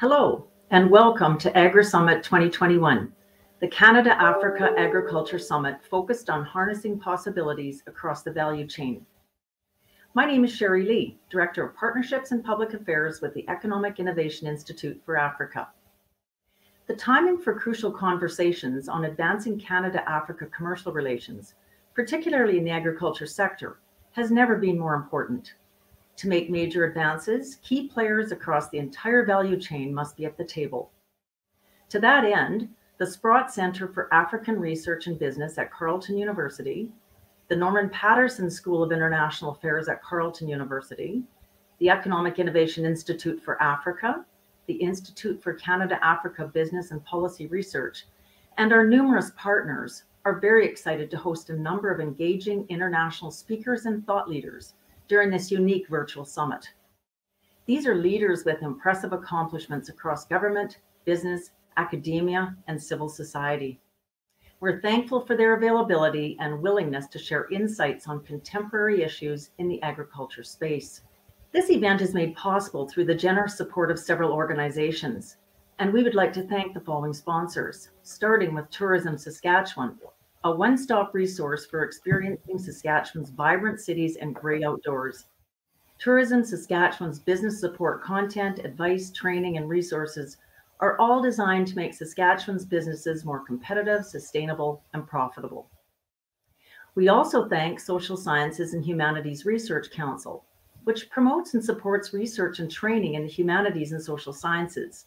Hello, and welcome to AgriSummit 2021, the Canada-Africa Agriculture Summit focused on harnessing possibilities across the value chain. My name is Sherry Lee, Director of Partnerships and Public Affairs with the Economic Innovation Institute for Africa. The timing for crucial conversations on advancing Canada-Africa commercial relations, particularly in the agriculture sector, has never been more important. To make major advances, key players across the entire value chain must be at the table. To that end, the Sprott Centre for African Research and Business at Carleton University, the Norman Paterson School of International Affairs at Carleton University, the Economic Innovation Institute for Africa, the Institute for Canada-Africa Business and Policy Research, and our numerous partners are very excited to host a number of engaging international speakers and thought leaders during this unique virtual summit. These are leaders with impressive accomplishments across government, business, academia, and civil society. We're thankful for their availability and willingness to share insights on contemporary issues in the agriculture space. This event is made possible through the generous support of several organizations, and we would like to thank the following sponsors, starting with Tourism Saskatchewan, a one-stop resource for experiencing Saskatchewan's vibrant cities and great outdoors. Tourism Saskatchewan's business support content, advice, training, and resources are all designed to make Saskatchewan's businesses more competitive, sustainable, and profitable. We also thank Social Sciences and Humanities Research Council, which promotes and supports research and training in the humanities and social sciences.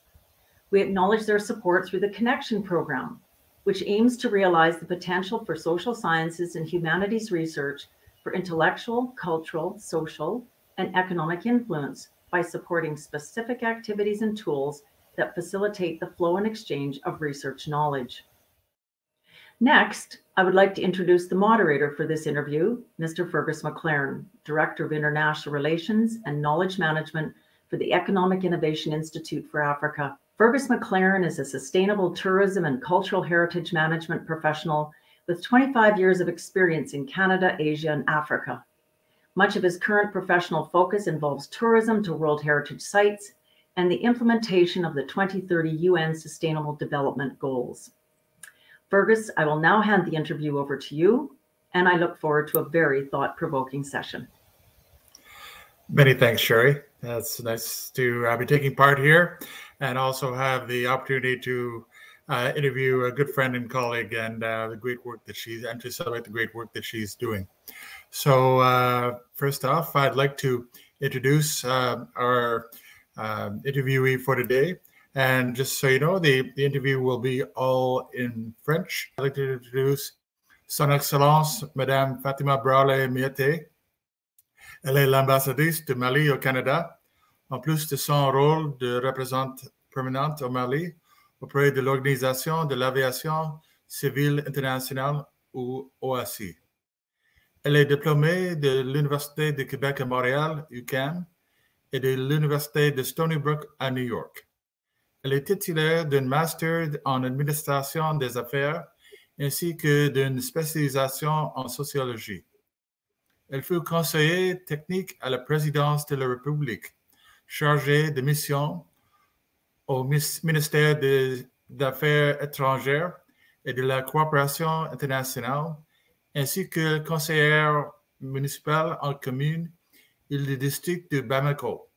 We acknowledge their support through the Connection Program, which aims to realize the potential for social sciences and humanities research for intellectual, cultural, social, and economic influence by supporting specific activities and tools that facilitate the flow and exchange of research knowledge. Next, I would like to introduce the moderator for this interview, Mr. Fergus McLaren, Director of International Relations and Knowledge Management for the Economic Innovation Institute for Africa. Fergus McLaren is a sustainable tourism and cultural heritage management professional with 25 years of experience in Canada, Asia, and Africa. Much of his current professional focus involves tourism to World Heritage Sites and the implementation of the 2030 UN Sustainable Development Goals. Fergus, I will now hand the interview over to you, and I look forward to a very thought-provoking session. Many thanks, Sherry. It's nice to be taking part here and also have the opportunity to interview a good friend and colleague and the great work that to celebrate the great work that she's doing. So first off, I'd like to introduce our interviewee for today. And just so you know, the interview will be all in French. I'd like to introduce Son Excellence, Madame Fatima Brawley-Miete. Elle est l'ambassadrice de Mali au Canada, en plus de son rôle de représentante permanente au Mali auprès de l'Organisation de l'Aviation Civile Internationale ou OACI. Elle est diplômée de l'Université de Québec à Montréal, UQAM, et de l'Université de Stony Brook à New York. Elle est titulaire d'un master en administration des affaires ainsi que d'une spécialisation en sociologie. Elle fut conseillère technique à la présidence de la République, chargée de mission au ministère des Affaires étrangères et de la coopération internationale, ainsi que conseillère municipale en commune et le district de Bamako.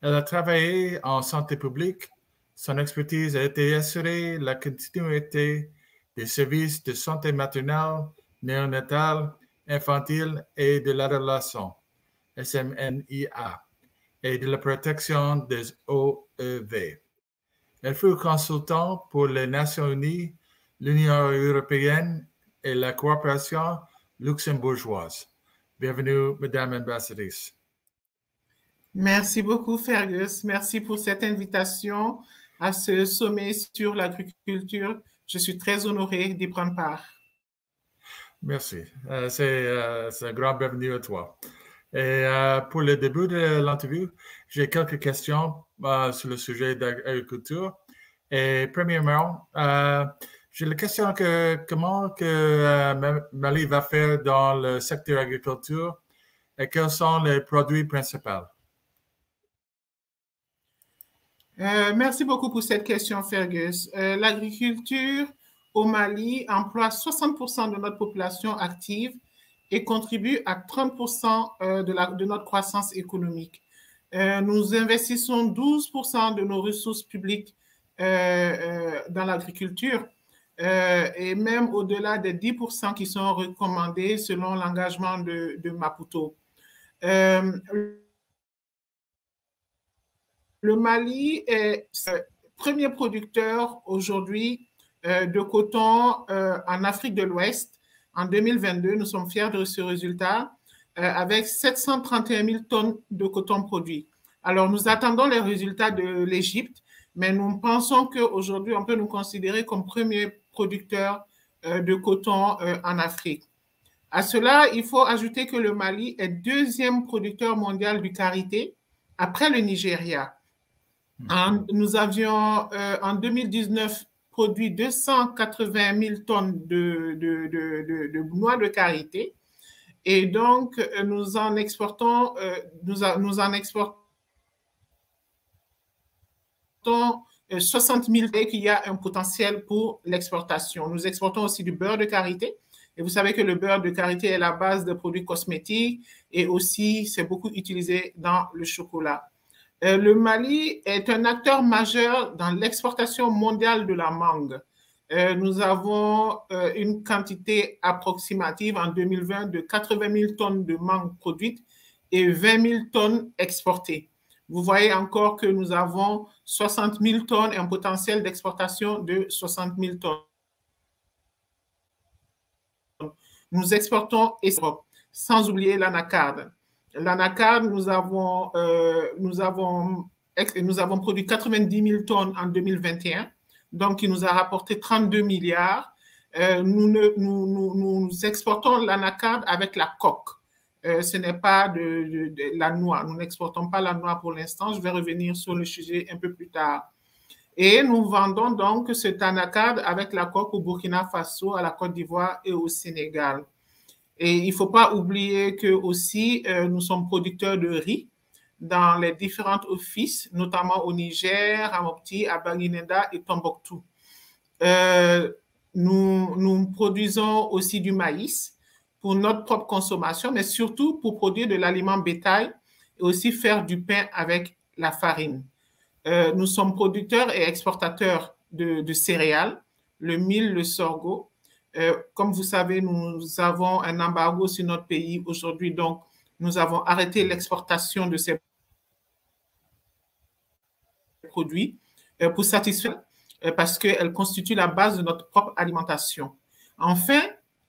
Elle a travaillé en santé publique. Son expertise a été assurer la continuité des services de santé maternelle, néonatale, infantile et de l'adolescent, SMNIA, et de la protection des OEV. Elle fut consultante pour les Nations Unies, l'Union européenne et la coopération luxembourgeoise. Bienvenue, Madame l'ambassadrice. Merci beaucoup, Fergus. Merci pour cette invitation à ce sommet sur l'agriculture. Je suis très honoré d'y prendre part. Merci. C'est un grand bienvenue à toi. Et pour le début de l'interview, j'ai quelques questions sur le sujet d'agriculture. Et premièrement, j'ai la question comment Mali va faire dans le secteur agriculture et quels sont les produits principaux? Merci beaucoup pour cette question, Fergus. L'agriculture au Mali emploie 60% de notre population active et contribue à 30% de notre croissance économique. Nous investissons 12% de nos ressources publiques dans l'agriculture et même au-delà des 10% qui sont recommandés selon l'engagement de Maputo. Le Mali est le premier producteur aujourd'hui de coton en Afrique de l'Ouest. En 2022, nous sommes fiers de ce résultat avec 731 000 tonnes de coton produit. Alors, nous attendons les résultats de l'Égypte, mais nous pensons qu'aujourd'hui, on peut nous considérer comme premier producteur de coton en Afrique. À cela, il faut ajouter que le Mali est deuxième producteur mondial du karité après le Nigeria. Nous avions en 2019 produit 280 000 tonnes de noix de karité et donc nous en exportons, nous en exportons 60 000 et qu'il y a un potentiel pour l'exportation. Nous exportons aussi du beurre de karité. Et vous savez que le beurre de karité est la base de produits cosmétiques et aussi c'est beaucoup utilisé dans le chocolat. Le Mali est un acteur majeur dans l'exportation mondiale de la mangue. Nous avons une quantité approximative en 2020 de 80 000 tonnes de mangue produites et 20 000 tonnes exportées. Vous voyez encore que nous avons 60 000 tonnes et un potentiel d'exportation de 60 000 tonnes. Nous exportons Europe, sans oublier l'anacarde. L'anacarde, nous avons produit 90 000 tonnes en 2021, donc il nous a rapporté 32 milliards. Nous exportons l'anacarde avec la coque. Ce n'est pas de la noix. Nous n'exportons pas la noix pour l'instant. Je vais revenir sur le sujet un peu plus tard. Et nous vendons donc cet anacarde avec la coque au Burkina Faso, à la Côte d'Ivoire et au Sénégal. Et il ne faut pas oublier que aussi nous sommes producteurs de riz dans les différents offices, notamment au Niger, à Mopti, à Banguinenda et Tombouctou. Nous produisons aussi du maïs pour notre propre consommation, mais surtout pour produire de l'aliment bétail et aussi faire du pain avec la farine. Nous sommes producteurs et exportateurs de céréales, le mil, le sorgho. Comme vous savez, nous avons un embargo sur notre pays aujourd'hui, donc nous avons arrêté l'exportation de ces produits pour satisfaire, parce qu'elles constituent la base de notre propre alimentation. Enfin,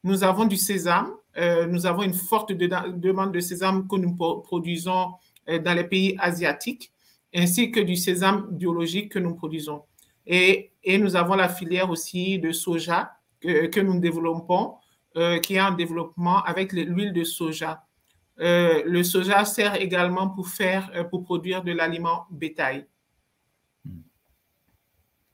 nous avons du sésame. Nous avons une forte demande de sésame que nous produisons dans les pays asiatiques, ainsi que du sésame biologique que nous produisons. Et nous avons la filière aussi de soja que nous développons, qui est en développement avec l'huile de soja. Le soja sert également pour produire de l'aliment bétail.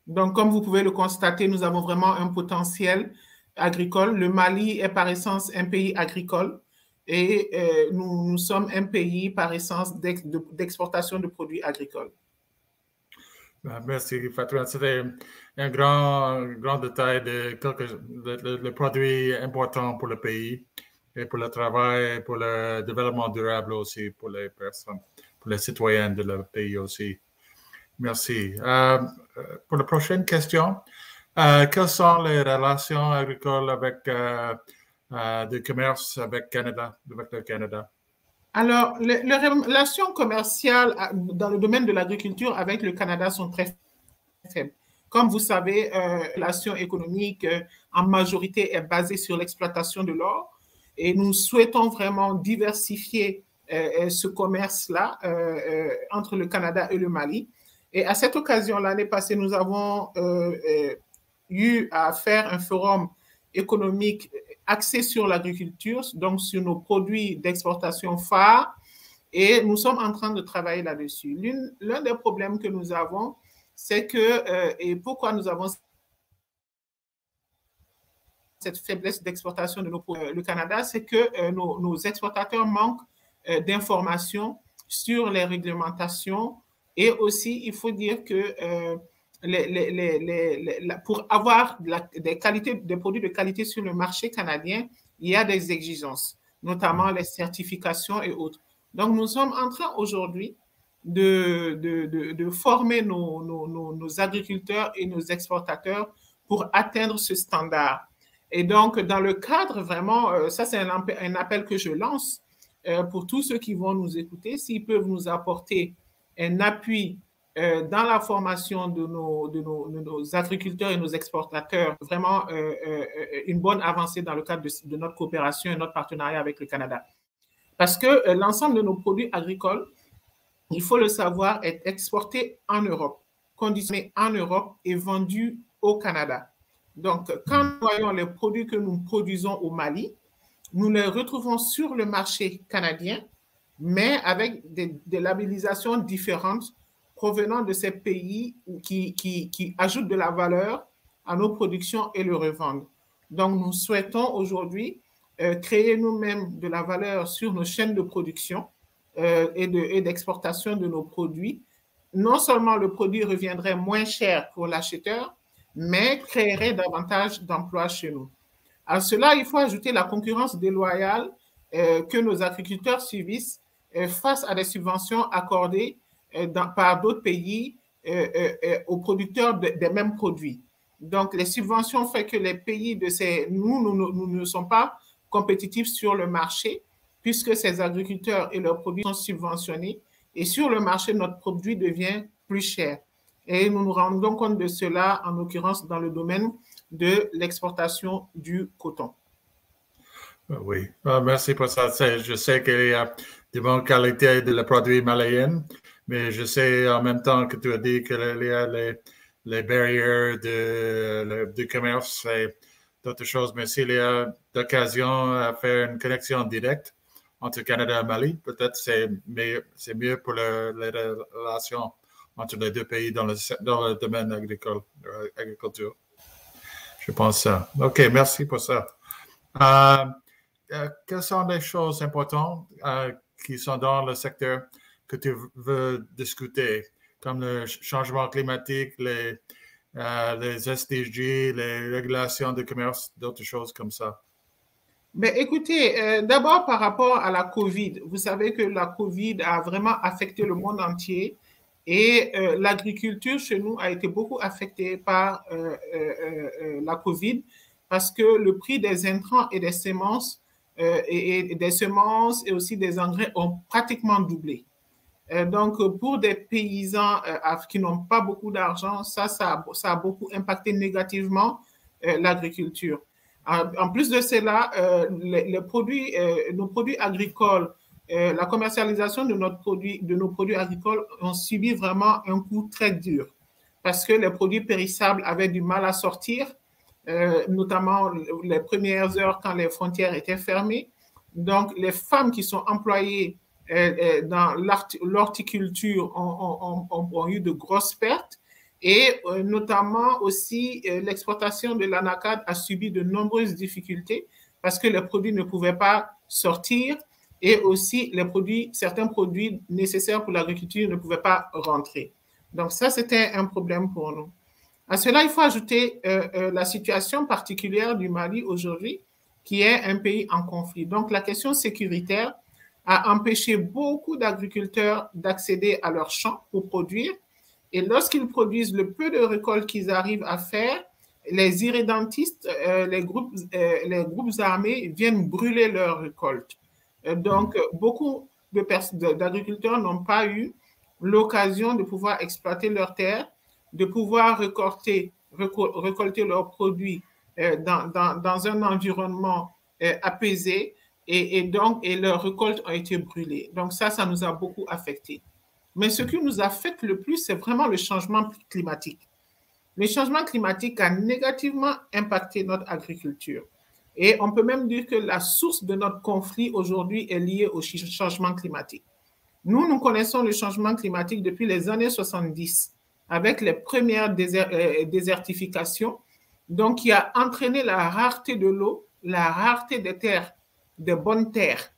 Donc, comme vous pouvez le constater, nous avons vraiment un potentiel agricole. Le Mali est par essence un pays agricole et nous sommes un pays par essence d'exportation de produits agricoles. Merci, Fatou. C'était un grand détail de produits importants pour le pays et pour le travail, pour le développement durable aussi, pour les personnes, pour les citoyens de le pays aussi. Merci. Pour la prochaine question, quelles sont les relations agricoles avec de commerce avec le Canada? Alors, les relations commerciales dans le domaine de l'agriculture avec le Canada sont très faibles. Comme vous savez, la relation économique en majorité est basée sur l'exploitation de l'or et nous souhaitons vraiment diversifier ce commerce-là entre le Canada et le Mali. Et à cette occasion, l'année passée, nous avons eu à faire un forum économique axé sur l'agriculture, donc sur nos produits d'exportation phares, et nous sommes en train de travailler là-dessus. L'un des problèmes que nous avons, c'est que, et pourquoi nous avons cette faiblesse d'exportation de le Canada, c'est que nos exportateurs manquent d'informations sur les réglementations Et aussi, il faut dire que pour avoir des produits de qualité sur le marché canadien, il y a des exigences, notamment les certifications et autres. Donc, nous sommes en train aujourd'hui de former nos agriculteurs et nos exportateurs pour atteindre ce standard. Et donc, dans le cadre vraiment, ça c'est un appel que je lance pour tous ceux qui vont nous écouter, s'ils peuvent nous apporter un appui dans la formation de nos agriculteurs et nos exportateurs, vraiment une bonne avancée dans le cadre de notre coopération et notre partenariat avec le Canada. Parce que l'ensemble de nos produits agricoles, il faut le savoir, est exporté en Europe, conditionné en Europe et vendu au Canada. Donc, quand nous voyons les produits que nous produisons au Mali, nous les retrouvons sur le marché canadien, mais avec des labellisations différentes provenant de ces pays qui ajoutent de la valeur à nos productions et le revendent. Donc, nous souhaitons aujourd'hui créer nous-mêmes de la valeur sur nos chaînes de production et d'exportation de nos produits. Non seulement le produit reviendrait moins cher pour l'acheteur, mais créerait davantage d'emplois chez nous. À cela, il faut ajouter la concurrence déloyale que nos agriculteurs subissent face à des subventions accordées par d'autres pays aux producteurs des mêmes produits. Donc, les subventions font que les pays de nous ne sommes pas compétitifs sur le marché puisque ces agriculteurs et leurs produits sont subventionnés et sur le marché, notre produit devient plus cher. Et nous nous rendons compte de cela, en l'occurrence, dans le domaine de l'exportation du coton. Oui, merci pour ça. Je sais qu'il y a de bonnes qualités de la produit malien, mais je sais en même temps que tu as dit qu'il y a les barrières du commerce et d'autres choses, mais s'il y a l'occasion à faire une connexion directe entre Canada et Mali, peut-être c'est mieux pour les relations entre les deux pays dans le domaine agriculture. Je pense ça. OK, merci pour ça. Quelles sont les choses importantes qui sont dans le secteur que tu veux discuter, comme le changement climatique, les SDG, les régulations de commerce, d'autres choses comme ça? Ben, écoutez, d'abord par rapport à la COVID, vous savez que la COVID a vraiment affecté le monde entier et l'agriculture chez nous a été beaucoup affectée par la COVID parce que le prix des intrants et des semences et aussi des engrais ont pratiquement doublé. Donc, pour des paysans qui n'ont pas beaucoup d'argent, ça a beaucoup impacté négativement l'agriculture. En plus de cela, nos produits agricoles, la commercialisation de nos produits agricoles ont subi vraiment un coup très dur parce que les produits périssables avaient du mal à sortir, notamment les premières heures quand les frontières étaient fermées. Donc, les femmes qui sont employées dans l'horticulture ont eu de grosses pertes. Et notamment aussi, l'exportation de l'anacarde a subi de nombreuses difficultés parce que les produits ne pouvaient pas sortir et aussi certains produits nécessaires pour l'agriculture ne pouvaient pas rentrer. Donc ça, c'était un problème pour nous. À cela, il faut ajouter la situation particulière du Mali aujourd'hui, qui est un pays en conflit. Donc la question sécuritaire a empêché beaucoup d'agriculteurs d'accéder à leurs champs pour produire. Et lorsqu'ils produisent le peu de récoltes qu'ils arrivent à faire, les irrédentistes, les groupes armés viennent brûler leurs récoltes. Donc, beaucoup d'agriculteurs n'ont pas eu l'occasion de pouvoir exploiter leurs terres, de pouvoir récolter leurs produits dans un environnement apaisé et leurs récoltes ont été brûlées. Donc, ça nous a beaucoup affectés. Mais ce qui nous affecte le plus, c'est vraiment le changement climatique. Le changement climatique a négativement impacté notre agriculture. Et on peut même dire que la source de notre conflit aujourd'hui est liée au changement climatique. Nous connaissons le changement climatique depuis les années 70, avec les premières désertifications, donc qui a entraîné la rareté de l'eau, la rareté des terres, des bonnes terres.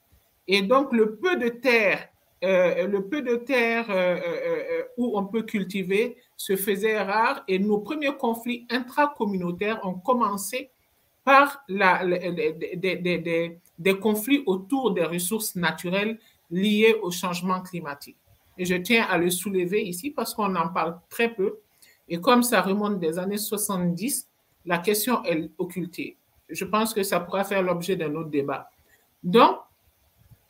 Et donc, le peu de terres le peu de terre où on peut cultiver se faisait rare et nos premiers conflits intracommunautaires ont commencé par des conflits autour des ressources naturelles liées au changement climatique. Et je tiens à le soulever ici parce qu'on en parle très peu. Et comme ça remonte des années 70, la question est occultée. Je pense que ça pourra faire l'objet d'un autre débat. Donc,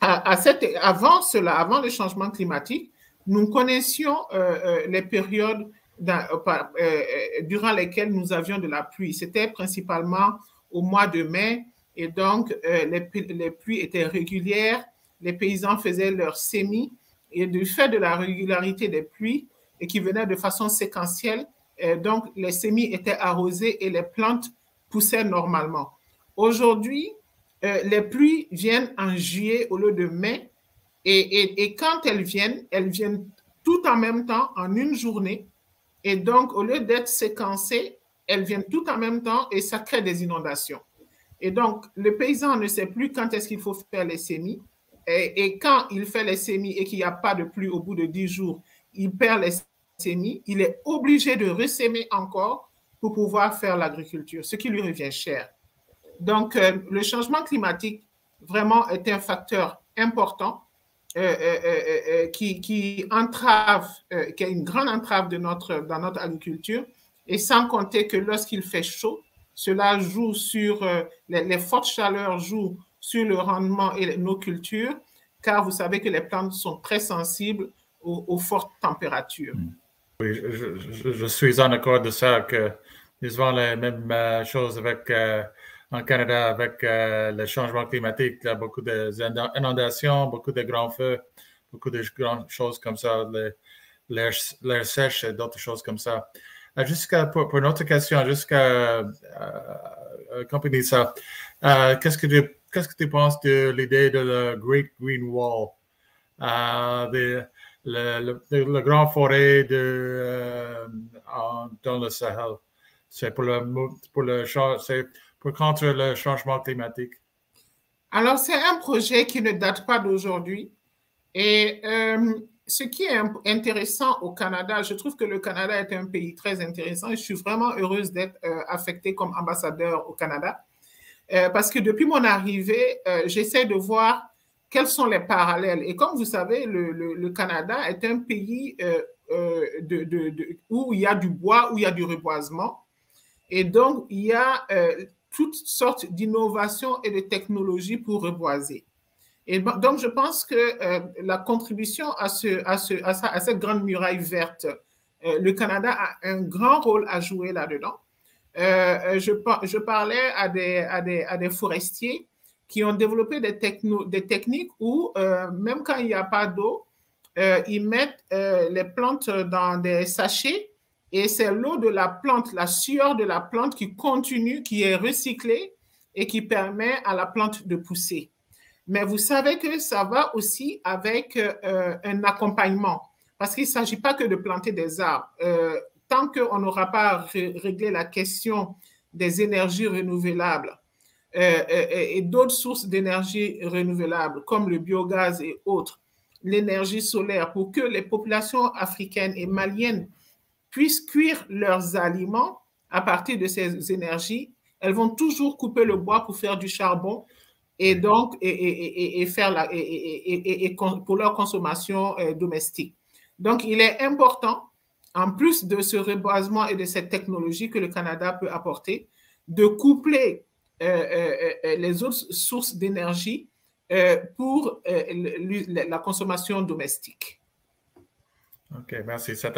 avant cela, avant le changement climatique, nous connaissions les périodes durant lesquelles nous avions de la pluie. C'était principalement au mois de mai et donc les pluies étaient régulières, les paysans faisaient leurs semis et du fait de la régularité des pluies et qui venaient de façon séquentielle, donc les semis étaient arrosés et les plantes poussaient normalement. Aujourd'hui, les pluies viennent en juillet au lieu de mai et quand elles viennent tout en même temps en une journée et donc au lieu d'être séquencées, elles viennent tout en même temps et ça crée des inondations. Et donc, le paysan ne sait plus quand est-ce qu'il faut faire les semis. Et quand il fait les semis et qu'il n'y a pas de pluie au bout de 10 jours, il perd les semis. Il est obligé de ressemer encore pour pouvoir faire l'agriculture, ce qui lui revient cher. Donc, le changement climatique, vraiment, est un facteur important qui entrave, qui a une grande entrave dans notre agriculture. Et sans compter que lorsqu'il fait chaud, cela joue sur les fortes chaleurs jouent sur le rendement et nos cultures, car vous savez que les plantes sont très sensibles aux fortes températures. Oui, je suis en accord de ça, que nous avons la même chose avec, en Canada avec le changement climatique. Il y a beaucoup d'inondations, beaucoup de grands feux, beaucoup de grandes choses comme ça, l'air sèche et d'autres choses comme ça. Pour une autre question, jusqu'à accompagner ça, qu'est-ce que tu penses de l'idée de la Great Green Wall, le grand forêt dans le Sahel? C'est pour contre le changement climatique. Alors, c'est un projet qui ne date pas d'aujourd'hui. Et ce qui est intéressant au Canada, je trouve que le Canada est un pays très intéressant et je suis vraiment heureuse d'être affectée comme ambassadeur au Canada parce que depuis mon arrivée, j'essaie de voir quels sont les parallèles. Et comme vous savez, le Canada est un pays où il y a du bois, où il y a du reboisement. Et donc, il y a toutes sortes d'innovations et de technologies pour reboiser. Et donc, je pense que la contribution à cette grande muraille verte, le Canada a un grand rôle à jouer là-dedans. Je parlais à des forestiers qui ont développé des techniques où, même quand il n'y a pas d'eau, ils mettent les plantes dans des sachets et c'est l'eau de la plante, la sueur de la plante qui continue, qui est recyclée et qui permet à la plante de pousser. Mais vous savez que ça va aussi avec un accompagnement, parce qu'il ne s'agit pas que de planter des arbres. Tant qu'on n'aura pas réglé la question des énergies renouvelables et d'autres sources d'énergie renouvelables, comme le biogaz et autres, l'énergie solaire, pour que les populations africaines et maliennes puissent cuire leurs aliments à partir de ces énergies, elles vont toujours couper le bois pour faire du charbon et donc pour leur consommation domestique. Donc, il est important, en plus de ce reboisement et de cette technologie que le Canada peut apporter, de coupler les autres sources d'énergie pour la consommation domestique. OK, merci. C'est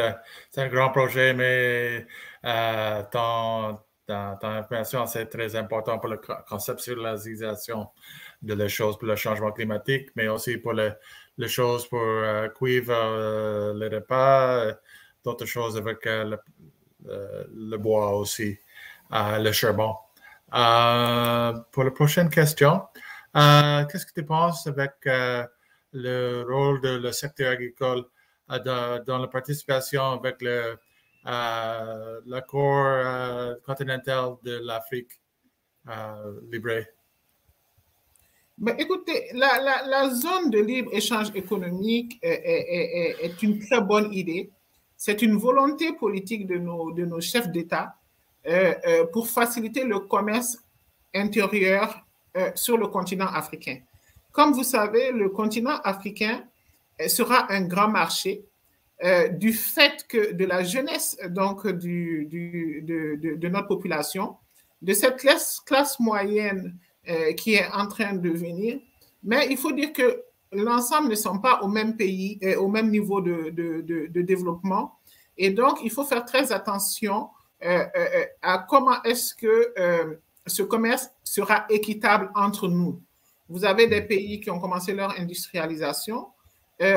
un grand projet, mais ton information, c'est très important pour la conceptualisation de les choses pour le changement climatique, mais aussi pour les choses pour cuivre les repas, d'autres choses avec le bois aussi, le charbon. Pour la prochaine question, qu'est-ce que tu penses avec le rôle de le secteur agricole dans la participation avec l'accord continental de l'Afrique libre? Mais écoutez, la zone de libre-échange économique est une très bonne idée. C'est une volonté politique de nos chefs d'État pour faciliter le commerce intérieur sur le continent africain. Comme vous savez, le continent africain sera un grand marché du fait que de la jeunesse donc de notre population, de cette classe moyenne qui est en train de venir. Mais il faut dire que l'ensemble ne sont pas au même pays, au même niveau de développement. Et donc, il faut faire très attention à comment est-ce que ce commerce sera équitable entre nous. Vous avez des pays qui ont commencé leur industrialisation.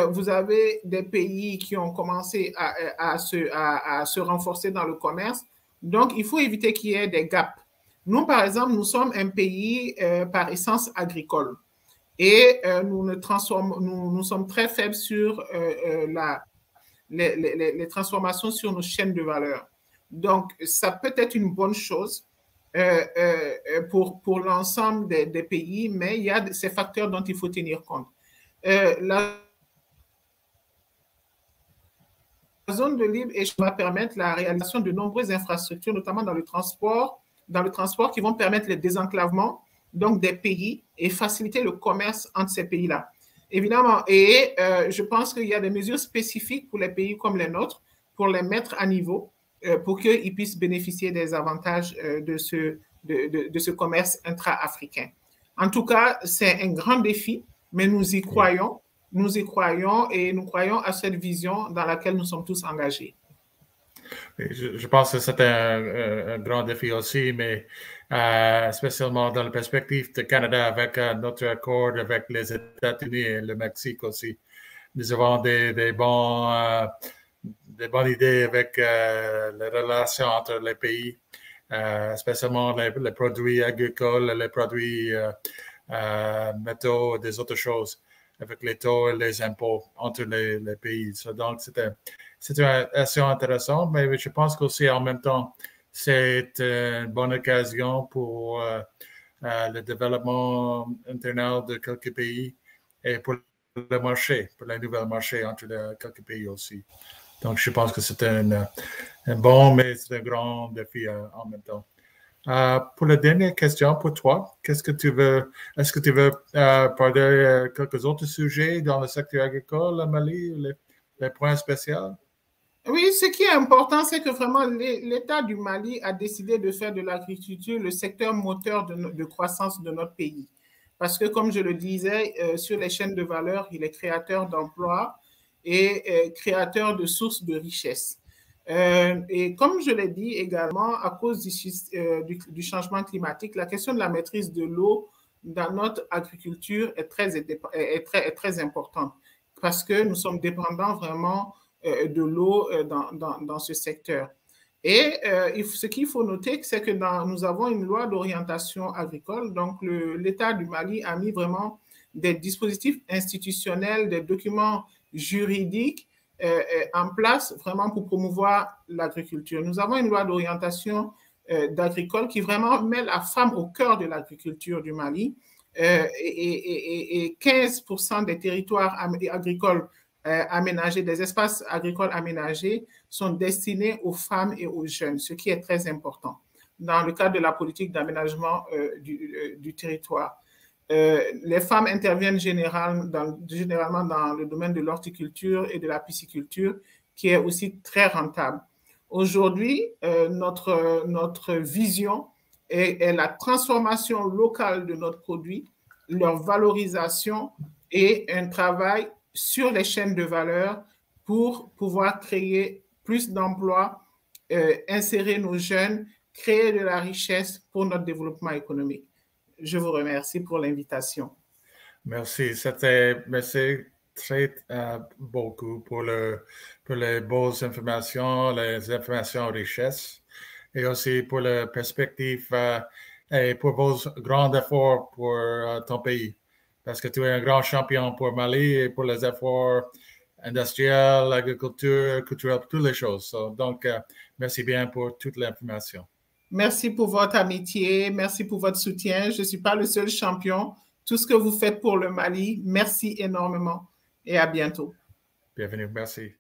Vous avez des pays qui ont commencé à se renforcer dans le commerce. Donc, il faut éviter qu'il y ait des gaps. Nous, par exemple, nous sommes un pays par essence agricole et nous sommes très faibles sur les transformations sur nos chaînes de valeur. Donc, ça peut être une bonne chose pour l'ensemble des pays, mais il y a ces facteurs dont il faut tenir compte. La zone de libre-échange va permettre la réalisation de nombreuses infrastructures, notamment dans le transport qui vont permettre le désenclavement donc des pays et faciliter le commerce entre ces pays-là. Évidemment, et je pense qu'il y a des mesures spécifiques pour les pays comme les nôtres pour les mettre à niveau pour qu'ils puissent bénéficier des avantages de ce commerce intra-africain. En tout cas, c'est un grand défi, mais nous y croyons. Nous y croyons et nous croyons à cette vision dans laquelle nous sommes tous engagés. Je pense que c'est un grand défi aussi, mais spécialement dans la perspective du Canada avec notre accord avec les États-Unis et le Mexique aussi. Nous avons des bonnes idées avec les relations entre les pays, spécialement les produits agricoles, les produits métaux, des autres choses, avec les taux et les impôts entre les pays. Donc, c'est assez intéressant, mais je pense qu'aussi en même temps, c'est une bonne occasion pour le développement international de quelques pays et pour le marché, pour les nouveaux marchés entre quelques pays aussi. Donc, je pense que c'est un bon, mais c'est un grand défi en même temps. Pour la dernière question pour toi, est-ce que tu veux parler quelques autres sujets dans le secteur agricole au Mali, les points spéciaux? Oui, ce qui est important, c'est que vraiment l'État du Mali a décidé de faire de l'agriculture le secteur moteur de croissance de notre pays. Parce que, comme je le disais, sur les chaînes de valeur, il est créateur d'emplois et créateur de sources de richesse. Et comme je l'ai dit également, à cause du changement climatique, la question de la maîtrise de l'eau dans notre agriculture est très importante parce que nous sommes dépendants vraiment de l'eau dans ce secteur. Et ce qu'il faut noter, c'est que nous avons une loi d'orientation agricole. Donc, l'État du Mali a mis vraiment des dispositifs institutionnels, des documents juridiques en place vraiment pour promouvoir l'agriculture. Nous avons une loi d'orientation d'agricole qui vraiment met la femme au cœur de l'agriculture du Mali et 15% des territoires agricoles aménagés, des espaces agricoles aménagés sont destinés aux femmes et aux jeunes, ce qui est très important dans le cadre de la politique d'aménagement du territoire. Les femmes interviennent généralement dans le domaine de l'horticulture et de la pisciculture, qui est aussi très rentable. Aujourd'hui, notre vision est la transformation locale de notre produit, leur valorisation et un travail sur les chaînes de valeur pour pouvoir créer plus d'emplois, insérer nos jeunes, créer de la richesse pour notre développement économique. Je vous remercie pour l'invitation. Merci. Merci très beaucoup pour les bonnes informations, les informations richesses et aussi pour la perspective et pour vos grands efforts pour ton pays. Parce que tu es un grand champion pour Mali et pour les efforts industriels, agriculture, culturelle, toutes les choses. Donc, merci bien pour toute l'information. Merci pour votre amitié, merci pour votre soutien. Je ne suis pas le seul champion. tout ce que vous faites pour le Mali. Merci énormément et à bientôt. Bienvenue, merci.